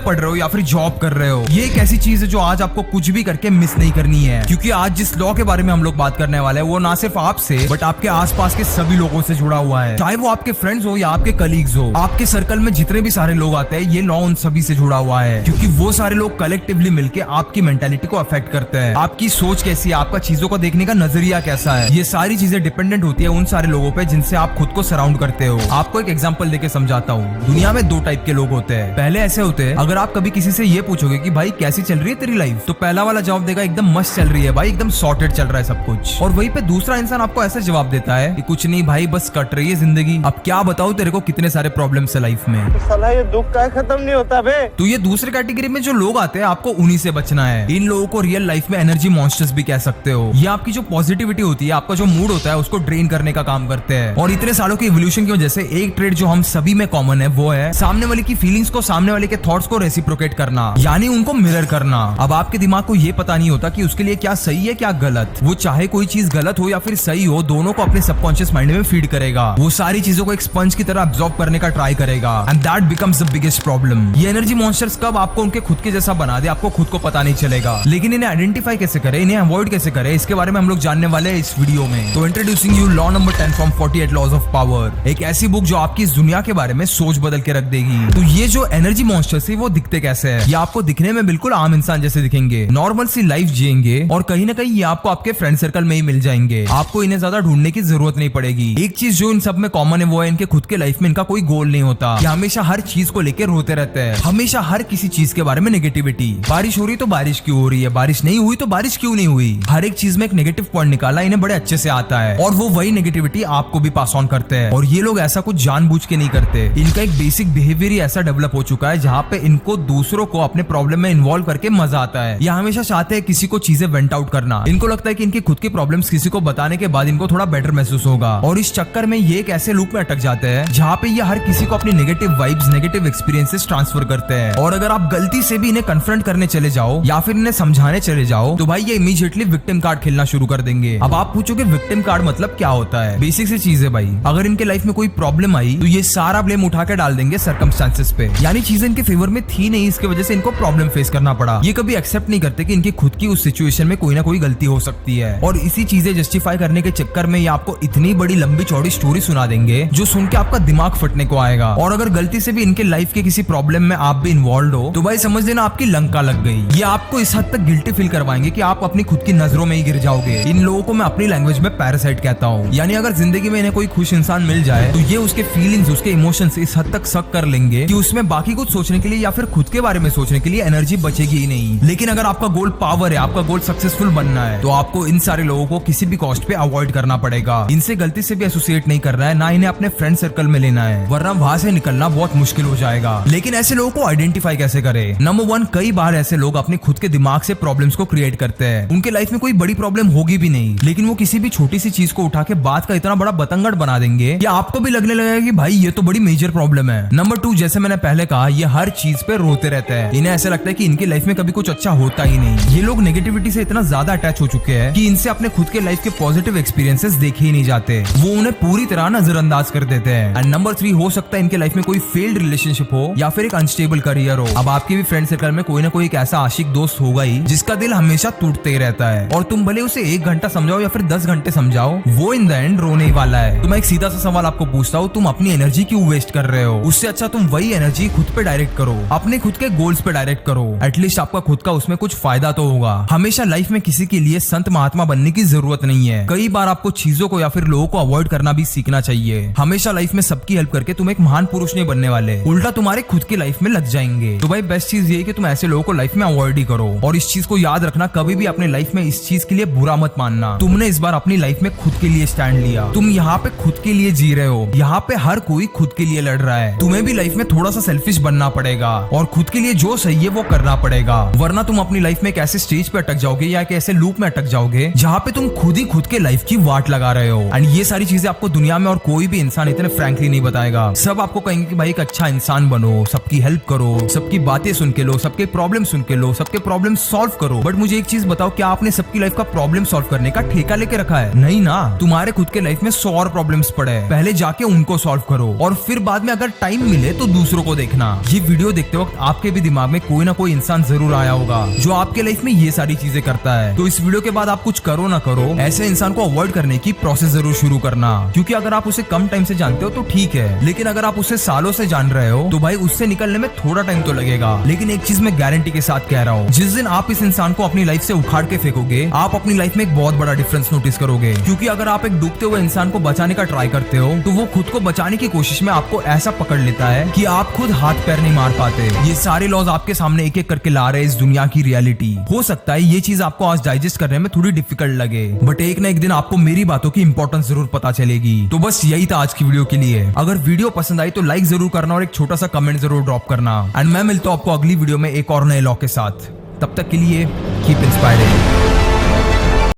पढ़ रहे हो या फिर जॉब कर रहे हो, ये एक ऐसी चीज है जो आज आपको कुछ भी करके मिस नहीं करनी है। क्योंकि आज जिस लॉ के बारे में हम लोग बात करने वाले हैं वो ना सिर्फ आपसे बट आपके आसपास के सभी लोगों से जुड़ा हुआ है। चाहे वो आपके फ्रेंड्स हो या आपके कलीग्स हो, आपके सर्कल में जितने भी सारे लोग आते हैं ये लॉ उन सभी से जुड़ा हुआ है। क्योंकि वो सारे लोग कलेक्टिवली मिलकर आपकी मेंटालिटी को अफेक्ट करते हैं। आपकी सोच कैसी है, आपका चीजों को देखने का नजरिया कैसा है, ये सारी चीजें डिपेंडेंट होती है उन सारे लोगों पे जिनसे आप खुद को सराउंड करते हो। आपको एक एग्जांपल देके समझाता हूँ। दुनिया में दो टाइप के लोग होते हैं। पहले ऐसे होते हैं, अगर आप कभी किसी से ये पूछोगे कि भाई कैसी चल रही है तेरी लाइफ, तो पहला वाला जवाब देगा एकदम मस्त चल रही है भाई, एकदम सॉर्टेड चल रहा है सब कुछ। और वहीं पे दूसरा इंसान आपको ऐसा जवाब देता है कि कुछ नहीं भाई बस कट रही है जिंदगी, अब क्या बताऊं तेरे को कितने सारे प्रॉब्लम्स है लाइफ में। तो साला ये दुख का खत्म नहीं होता बे। तो ये दूसरे कैटेगरी में जो लोग आते हैं आपको उन्हीं से बचना है। इन लोगों को रियल लाइफ में एनर्जी मॉन्स्टर्स भी कह सकते हो। ये आपकी जो पॉजिटिविटी होती है, आपका जो मूड होता है उसको ड्रेन करने का काम करते हैं। और इतने सालों की इवोल्यूशन की वजह से एक ट्रेड जो हम सभी में कॉमन है वो है सामने वाले की फीलिंग्स को, सामने वाले के थॉट्स को रेसिप्रोकेट करना, यानी उनको मिरर करना। अब आपके दिमाग को ये पता नहीं होता कि उसके लिए क्या सही है क्या गलत। वो चाहे कोई चीज गलत हो या फिर सही हो, दोनों को अपने सबकॉन्शियस माइंड में फीड करेगा। वो सारी चीजों को एक स्पंज की तरह अब्सॉर्ब करने का ट्राई करेगा and that becomes the biggest problem. ये एनर्जी मॉन्स्टर्स कब आपको उनके खुद के जैसा बना दे आपको खुद को पता नहीं चलेगा। लेकिन इन्हें आइडेंटिफाई कैसे करें, इन्हें अवॉइड कैसे करें, इसके बारे में हम लोग जानने वाले हैं इस वीडियो में। तो introducing you law number 10 from 48 laws of power, एक ऐसी बुक जो आपकी इस दुनिया के बारे में सोच बदल के रख देगी। तो ये जो एनर्जी मॉन्स्टर्स है वो दिखते कैसे है? ये आपको दिखने में बिल्कुल आम इंसान जैसे दिखेंगे, नॉर्मल सी लाइफ जिएंगे और कहीं ना कहीं ये आपको आपके फ्रेंड सर्कल में ही मिल जाएंगे। आपको इन्हें ज्यादा ढूंढने की जरूरत नहीं पड़ेगी। एक चीज जो इन सब में कॉमन है वो है इनके खुद के लाइफ में इनका कोई गोल नहीं होता। ये हमेशा हर चीज को लेकर रोते रहते हैं, हमेशा हर किसी चीज के बारे में नेगेटिविटी। बारिश हो रही तो बारिश क्यों हो रही है, बारिश नहीं हुई तो बारिश क्यों नहीं हुई। हर एक चीज में एक नेगेटिव पॉइंट निकाला इन्हें बड़े अच्छे से आता है और वो वही नेगेटिविटी आपको भी पास ऑन करते हैं। और ये लोग ऐसा कुछ जानबूझ के नहीं करते। इनका एक बेसिक बिहेवियर ही ऐसा डेवलप हो चुका है जहाँ पे इनको दूसरों को अपने प्रॉब्लम में इन्वॉल्व करके मजा आता है। ये हमेशा चाहते हैं किसी को चीजें वेंट आउट करना। इनको लगता है कि इनकी खुद की प्रॉब्लम्स किसी को बताने के बाद इनको थोड़ा बेटर महसूस होगा। और इस चक्कर में ये एक ऐसे लूप में अटक जाते हैं जहाँ पे ये हर किसी को अपनी negative vibes, negative experiences transfer करते हैं। और अगर आप गलती से भी इन्हें कन्फ्रंट करने चले जाओ या फिर इन्हें समझाने चले जाओ तो भाई ये इमीडिएटली विक्टिम कार्ड खेलना शुरू कर देंगे। अब आप पूछोगे विक्टिम कार्ड मतलब क्या होता है? बेसिक सी चीज है भाई। अगर इनके लाइफ में कोई प्रॉब्लम आई तो ये सारा ब्लेम उठा के डाल देंगे सर्कमस्टेंसेस पे, यानी चीजें इनके फेवर में थी नहीं, इसकी वजह से इनको प्रॉब्लम फेस करना पड़ा। ये कभी एक्सेप्ट नहीं करते कि इनकी खुद की उस सिचुएशन में कोई ना कोई गलती हो सकती है। और इसी चीजें जस्टिफाई करने के चक्कर में ये आपको इतनी बड़ी लंबी चौड़ी स्टोरी सुना देंगे जो सुन के आपका दिमाग फटने को आएगा। और अगर गलती से भी इनके लाइफ के किसी प्रॉब्लम में आप भी इन्वॉल्व हो तो भाई समझ लेना आपकी लंका लग गई। ये आपको इस हद तक गिल्टी फील करवाएंगे कि आप अपनी खुद की नजरों में ही गिर जाओगे। इन लोगों को मैं अपनी लैंग्वेज में पैरासाइट कहता हूँ। यानी अगर जिंदगी में इन्हें कोई खुश इंसान मिल जाए तो ये उसके फीलिंग्स, उसके इमोशंस इस हद तक शक कर लेंगे कि उसमें बाकी कुछ सोचने के लिए या फिर खुद के बारे में सोचने के लिए एनर्जी बचेगी ही नहीं। लेकिन अगर आपका गोल पावर है, आपका गोल सक्सेसफुल बनना है, तो आपको इन सारे लोगों को किसी भी कॉस्ट पे अवॉइड करना पड़ेगा। इनसे गलती से भी एसोसिएट नहीं करना है, ना इन्हें अपने फ्रेंड सर्कल में लेना है, वरना वहां से निकलना बहुत मुश्किल हो जाएगा। लेकिन ऐसे लोगों को आइडेंटिफाई कैसे करें? नंबर 1, कई बार ऐसे लोग अपने खुद के दिमाग से प्रॉब्लम्स को क्रिएट करते हैं। उनके लाइफ में कोई बड़ी प्रॉब्लम होगी भी नहीं, लेकिन वो किसी भी छोटी सी चीज को उठा के बात का इतना बड़ा बतंगड़ बना देंगे कि आपको भी लगने लगेगा कि भाई ये तो बड़ी मेजर प्रॉब्लम है। नंबर 2, जैसे मैंने पहले कहा, ये हर चीज पे रोते रहते हैं। इन्हें ऐसा लगता है कि इनकी लाइफ में कभी कुछ अच्छा होता ही नहीं। ये लोग नेगेटिविटी से इतना ज्यादा अटैच हो चुके हैं कि इनसे अपने खुद के लाइफ के पॉजिटिव एक्सपीरियंसेस देखे ही नहीं जाते, वो उन्हें पूरी तरह नजरअंदाज कर देते हैं। एंड नंबर 3, हो सकता है इनके लाइफ में कोई फेल्ड रिलेशनशिप हो या फिर एक अनस्टेबल करियर हो। अब आपके भी फ्रेंड सर्कल में कोई ना कोई एक ऐसा आशिक दोस्त होगा ही जिसका दिल हमेशा टूटते ही रहता है, और तुम भले उसे 1 घंटा समझाओ या फिर 10 घंटे समझाओ, वो इन द एंड रोने ही वाला है। तो मैं एक सीधा सा सवाल आपको पूछता हूँ, तुम अपनी एनर्जी क्यों वेस्ट कर रहे हो? उससे अच्छा तुम वही एनर्जी खुद पे डायरेक्ट करो, अपने खुद के गोल्स पे डायरेक्ट करो। एटलीस्ट आपका खुद का उसमें कुछ फायदा तो होगा। हमेशा लाइफ में किसी के लिए संत महात्मा बनने की जरूरत नहीं है। कई बार आपको चीजों को या फिर लोगों को अवॉइड करना भी सीखना चाहिए। हमेशा लाइफ में सबकी हेल्प करके तुम एक महान पुरुष नहीं बनने वाले, उल्टा तुम्हारे खुद की लाइफ में लग जाएंगे। तो भाई बेस्ट चीज ये है कि तुम ऐसे लोगों को लाइफ में अवॉइड ही करो। और इस चीज को याद रखना, कभी भी अपने लाइफ में इस चीज के लिए बुरा मत मानना। तुमने इस बार अपनी लाइफ में खुद के लिए स्टैंड लिया, तुम यहाँ पे खुद के लिए जी रहे हो, यहाँ पे हर कोई खुद के लिए लड़ रहा है। तुम्हें भी लाइफ में थोड़ा सा सेल्फिश बनना पड़ेगा और खुद के लिए जो सही है वो करना पड़ेगा, वरना तुम अपनी लाइफ में एक ऐसे स्टेज पे अटक जाओगे या एक ऐसे लूप में अटक जाओगे जहाँ पे तुम खुद ही खुद के लाइफ की वाट लगा रहे हो। एंड ये सारी चीजें आपको दुनिया में और कोई भी इंसान इतने फ्रैंकली नहीं बताएगा। सब आपको कहेंगे कि भाई एक अच्छा इंसान बनो, सबकी हेल्प करो, सबकी बातें सुन के लो, सबके प्रॉब्लम सुन के लो, सबके प्रॉब्लम सॉल्व करो। बट मुझे एक चीज बताओ, क्या आपने सबकी लाइफ का प्रॉब्लम सॉल्व करने का ठेका लेके रखा है? नहीं ना। तुम्हारे खुद के लाइफ में 100 और प्रॉब्लम्स पड़े हैं, पहले जाके उनको सॉल्व करो और फिर बाद में अगर टाइम मिले तो दूसरों को देखना। ये वीडियो देखते वक्त आपके भी दिमाग में कोई ना कोई इंसान जरूर आया होगा जो आपके लाइफ में ये सारी चीजें करता है। तो इस वीडियो के बाद आप कुछ करो ना करो, ऐसे इंसान को अवॉइड करने की प्रोसेस जरूर शुरू करना, क्योंकि अगर आप उसे कम टाइम से जानते हो तो ठीक है, लेकिन अगर आप उसे सालों से जान रहे हो तो भाई उससे निकलने में थोड़ा टाइम तो लगेगा। लेकिन एक चीज मैं गारंटी के साथ कह रहा हूँ, जिस दिन आप इस इंसान को अपनी लाइफ से उखाड़ के फेंकोगे, आप अपनी लाइफ में एक बहुत बड़ा डिफरेंस नोटिस करोगे। क्योंकि अगर आप एक डूबते हुए इंसान को बचाने का ट्राई करते हो तो वो खुद को बचाने की कोशिश में आपको ऐसा पकड़ लेता है कि आप खुद हाथ पैर नहीं मार पाते। ये सारे लॉज आपके सामने एक एक करके ला रहे इस दुनिया की रियलिटी। हो सकता है ये चीज आपको आज डाइजेस्ट करने में थोड़ी डिफिकल्ट लगे, बट एक ना एक दिन आपको मेरी बातों की इंपॉर्टेंस जरूर पता चलेगी। तो बस यही था आज की वीडियो के लिए। अगर वीडियो पसंद आई तो लाइक जरूर करना और एक छोटा सा कमेंट जरूर ड्रॉप करना। एंड मैं मिलता हूं आपको अगली वीडियो में एक और नए लॉ के साथ। तब तक के लिए कीप इंस्पायरिंग।